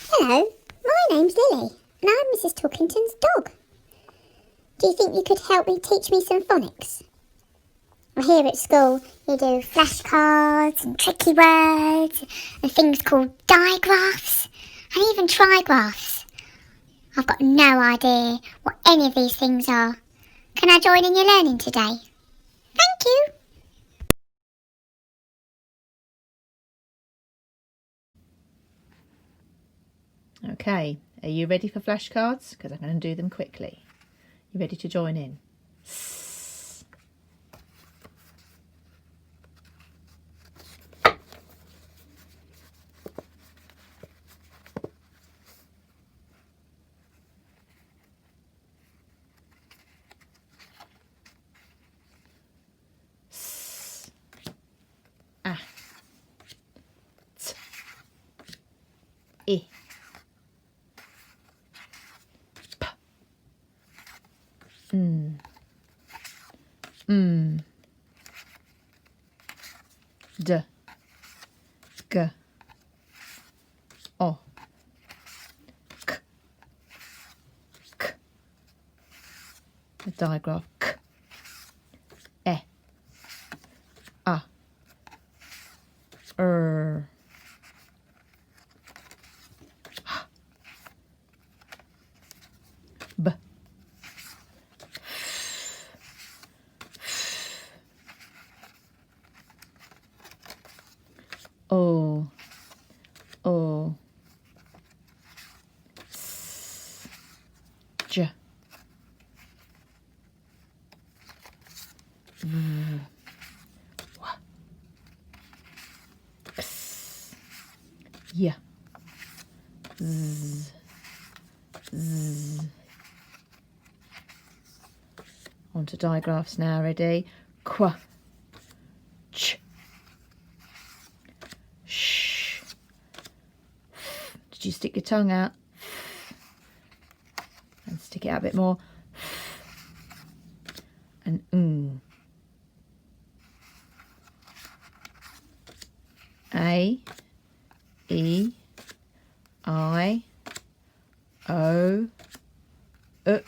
Hello, my name's Lily and I'm Mrs. Talkington's dog. Do you think you could help me teach me some phonics? Well, here at school you do flashcards and tricky words and things called digraphs and even trigraphs. I've got no idea what any of these things are. Can I join in your learning today? Thank you. Okay, are you ready for flashcards? Because I'm going to do them quickly. You ready to join in? S. S. A. T. I. D. G. O. K. K. The digraph. K. E. A. R. B. O. O. S. J. V. W. X. Y. Z. Z. On to digraphs now, ready? Qu. Ch. Sh. Did you stick your tongue out? And stick it out a bit more. And A. E. I. O. U.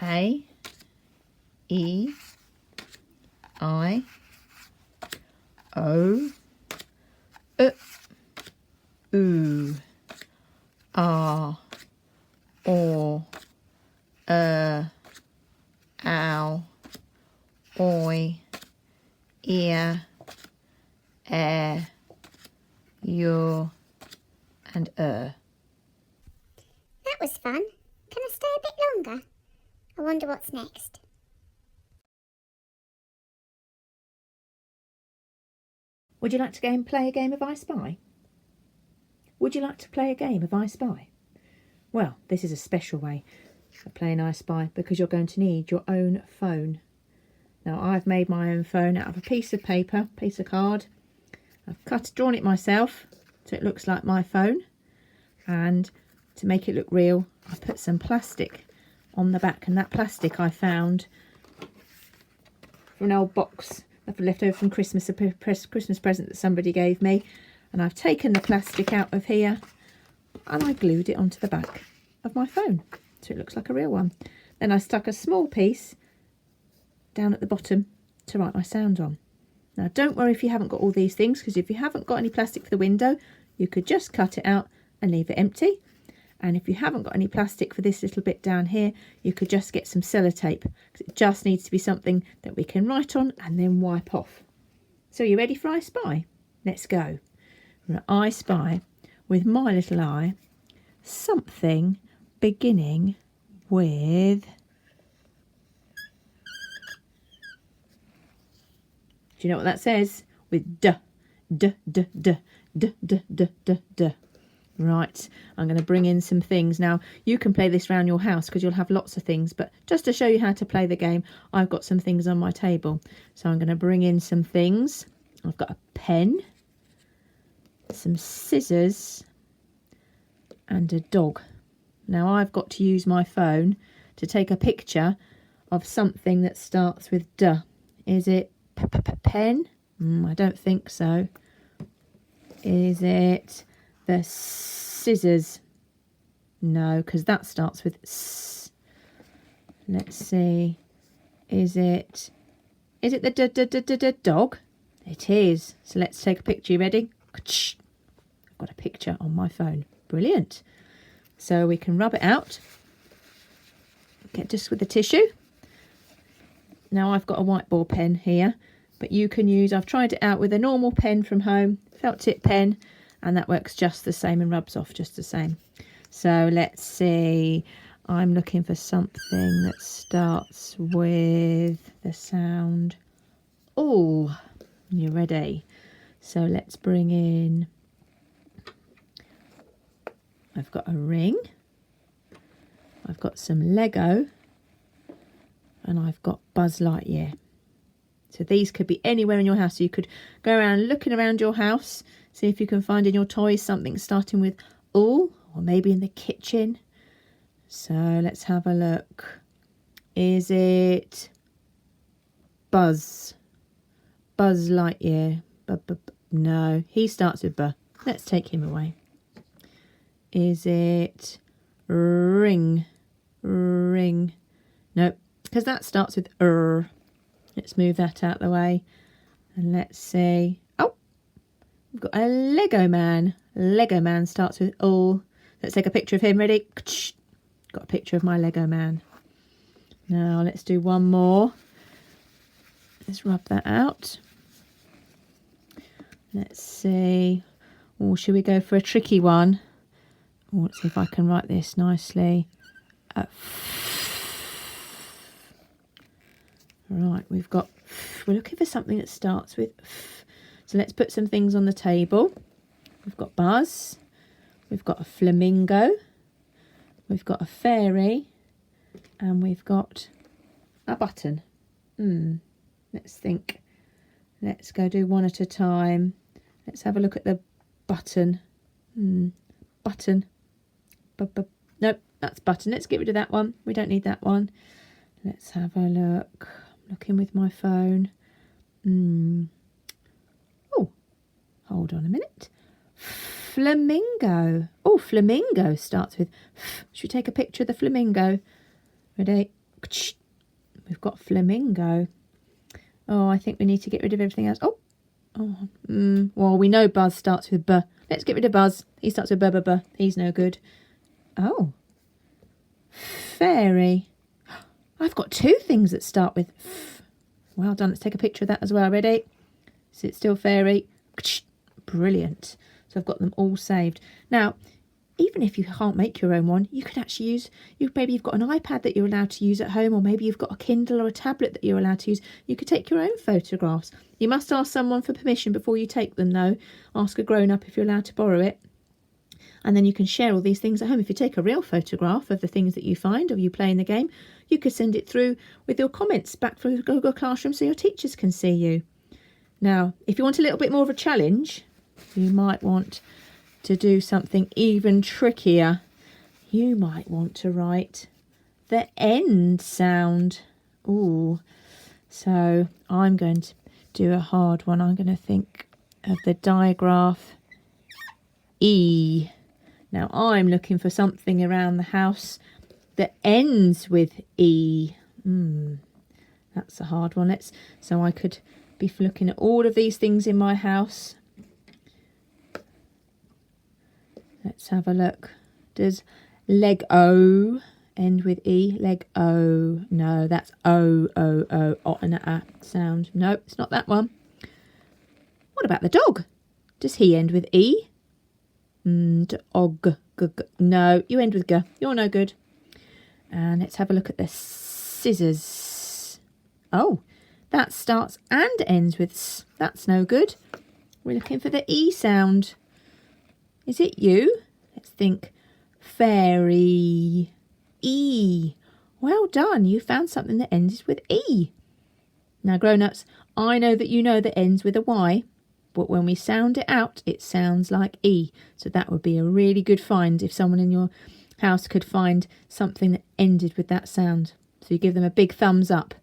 A. E. I. O. U. U. R. O. Ow. Oi. Ear. Air. Your. And That was fun. Can I stay a bit longer? I wonder what's next. Would you like to play a game of I Spy? Would you like to play a game of I Spy? Well, this is a special way of playing I Spy because you're going to need your own phone. Now, I've made my own phone out of a piece of paper, piece of card. I've drawn it myself so it looks like my phone. And to make it look real, I put some plastic on the back, and that plastic I found from an old box left over from Christmas, a Christmas present that somebody gave me, and I've taken the plastic out of here and I glued it onto the back of my phone so it looks like a real one. Then I stuck a small piece down at the bottom to write my sound on. Now don't worry if you haven't got all these things, because if you haven't got any plastic for the window, you could just cut it out and leave it empty. And if you haven't got any plastic for this little bit down here, you could just get some sellotape, because it just needs to be something that we can write on and then wipe off. So are you ready for I Spy? Let's go. I spy with my little eye something beginning with... Do you know what that says? With D, D, D, D, D, D, D, D, D. Right, I'm going to bring in some things. Now, you can play this around your house because you'll have lots of things, but just to show you how to play the game, I've got some things on my table. So I'm going to bring in some things. I've got a pen, some scissors, and a dog. Now, I've got to use my phone to take a picture of something that starts with D. Is it pen? I don't think so. Is it the scissors? No, because that starts with S. Let's see. Is it the dog? It is. So let's take a picture. You ready? I've got a picture on my phone. Brilliant. So we can rub it out. Get just with the tissue. Now I've got a whiteboard pen here, but you can use, I've tried it out with a normal pen from home, felt tip pen, and that works just the same and rubs off just the same. So let's see, I'm looking for something that starts with the sound O. You ready? So let's bring in, I've got a ring, I've got some Lego, and I've got Buzz Lightyear. So these could be anywhere in your house. So you could go around looking around your house, see if you can find in your toys something starting with O, or maybe in the kitchen. So let's have a look. Is it Buzz? Buzz Lightyear. No, he starts with B. Let's take him away. Is it ring? Ring. Nope, because that starts with R. Let's move that out the way. And let's see. Oh, we've got a Lego man. Lego man starts with O. Let's take a picture of him. Ready? Got a picture of my Lego man. Now let's do one more. Let's rub that out. Let's see. Or should we go for a tricky one? Oh, let's see if I can write this nicely. Right, we're looking for something that starts with F. So let's put some things on the table. We've got Buzz, we've got a flamingo, we've got a fairy, and we've got a button. Let's think. Let's go do one at a time. Let's have a look at the button. Button. Nope, that's button. Let's get rid of that one. We don't need that one. Let's have a look. I'm looking with my phone. Oh, hold on a minute. Flamingo. Oh, flamingo starts with F. Should we take a picture of the flamingo? Ready? We've got flamingo. Oh, I think we need to get rid of everything else. Well, we know Buzz starts with B. Let's get rid of Buzz. He starts with B. He's no good. Oh. Fairy. I've got two things that start with F. Well done. Let's take a picture of that as well. Ready? Is it still fairy? Brilliant. So I've got them all saved. Now, even if you can't make your own one, you could actually use, maybe you've got an iPad that you're allowed to use at home, or maybe you've got a Kindle or a tablet that you're allowed to use. You could take your own photographs. You must ask someone for permission before you take them, though. Ask a grown-up if you're allowed to borrow it. And then you can share all these things at home. If you take a real photograph of the things that you find or you play in the game, you could send it through with your comments back from Google Classroom so your teachers can see you. Now, if you want a little bit more of a challenge, you might want to do something even trickier. You might want to write the end sound. Ooh. So I'm going to do a hard one. I'm going to think of the digraph E. Now I'm looking for something around the house that ends with E. That's a hard one. So I could be looking at all of these things in my house. Let's have a look. Does Lego end with E? Lego. No, that's O, O, O. O and a sound. No, it's not that one. What about the dog? Does he end with E? Og. G, g. No, you end with G. You're no good. And let's have a look at the scissors. Oh, that starts and ends with S. That's no good. We're looking for the E sound. Is it you? Let's think. Fairy. E. Well done. You found something that ends with E. Now, grown-ups, I know that you know that ends with a Y, but when we sound it out, it sounds like E. So that would be a really good find if someone in your house could find something that ended with that sound. So you give them a big thumbs up.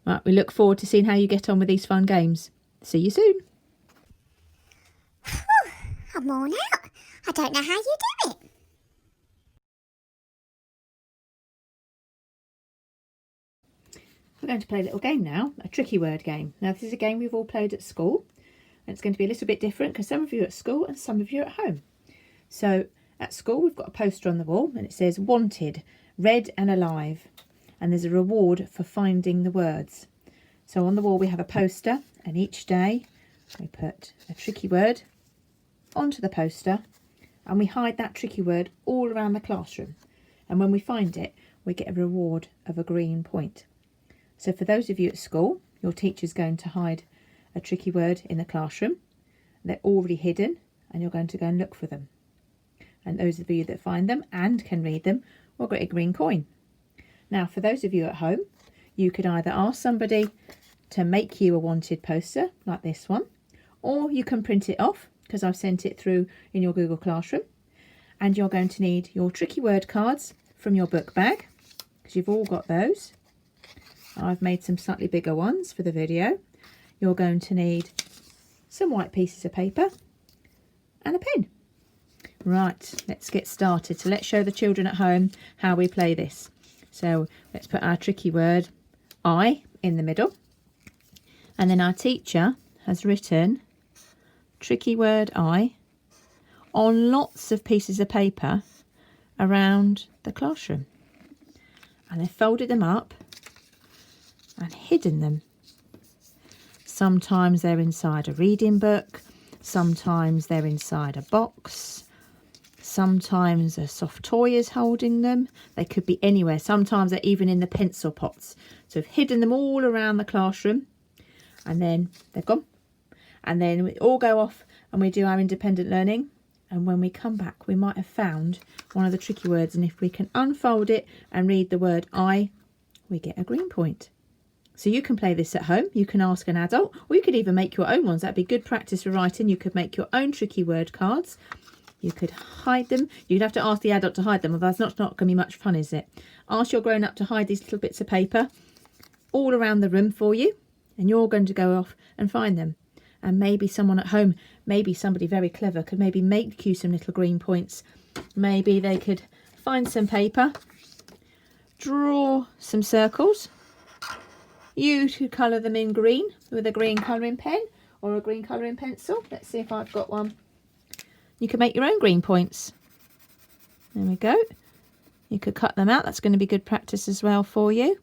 Right, we look forward to seeing how you get on with these fun games. See you soon. I'm worn out. I don't know how you do it. We're going to play a little game now, a tricky word game. Now, this is a game we've all played at school, and it's going to be a little bit different because some of you are at school and some of you are at home. So at school, we've got a poster on the wall and it says wanted, red and alive, and there's a reward for finding the words. So on the wall we have a poster, and each day we put a tricky word onto the poster and we hide that tricky word all around the classroom, and when we find it we get a reward of a green point. So for those of you at school, your teacher's going to hide a tricky word in the classroom. They're already hidden and you're going to go and look for them. And those of you that find them and can read them will get a green coin. Now for those of you at home, you could either ask somebody to make you a wanted poster like this one, or you can print it off because I've sent it through in your Google Classroom, and you're going to need your tricky word cards from your book bag because you've all got those. I've made some slightly bigger ones for the video. You're going to need some white pieces of paper and a pen. Right, let's get started. So let's show the children at home how we play this. So let's put our tricky word I in the middle, and then our teacher has written tricky word I on lots of pieces of paper around the classroom, and they've folded them up and hidden them. Sometimes they're inside a reading book, sometimes they're inside a box, sometimes a soft toy is holding them. They could be anywhere. Sometimes they're even in the pencil pots. So we've hidden them all around the classroom, and then they've gone. And then we all go off and we do our independent learning, and when we come back we might have found one of the tricky words, and if we can unfold it and read the word I, we get a green point. So you can play this at home, you can ask an adult, or you could even make your own ones. That'd be good practice for writing. You could make your own tricky word cards. You could hide them. You'd have to ask the adult to hide them, otherwise that's not going to be much fun, is it? Ask your grown-up to hide these little bits of paper all around the room for you, and you're going to go off and find them. And maybe someone at home, maybe somebody very clever, could maybe make you some little green points. Maybe they could find some paper, draw some circles. You could colour them in green with a green colouring pen or a green colouring pencil. Let's see if I've got one. You can make your own green points. There we go. You could cut them out. That's going to be good practice as well for you.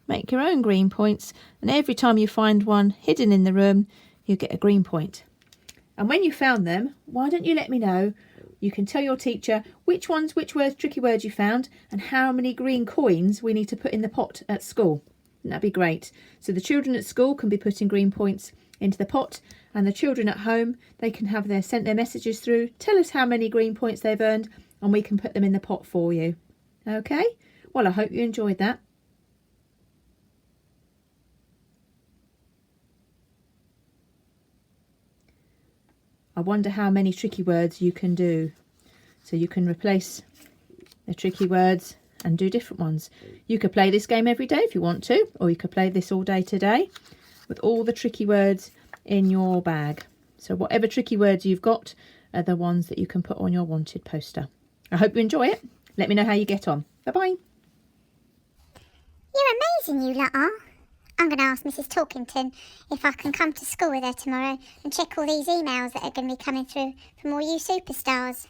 Make your own green points, and every time you find one hidden in the room, you get a green point. And when you found them, why don't you let me know? You can tell your teacher which words, tricky words you found, and how many green coins we need to put in the pot at school. That'd be great. So the children at school can be putting green points into the pot, and the children at home, they can have sent their messages through. Tell us how many green points they've earned, and we can put them in the pot for you. Okay? Well, I hope you enjoyed that. I wonder how many tricky words you can do. So you can replace the tricky words and do different ones. You could play this game every day if you want to, or you could play this all day today with all the tricky words in your bag. So whatever tricky words you've got are the ones that you can put on your wanted poster. I hope you enjoy it. Let me know how you get on. Bye-bye. You're amazing, you lot are. I'm going to ask Mrs. Talkington if I can come to school with her tomorrow and check all these emails that are going to be coming through from all you superstars.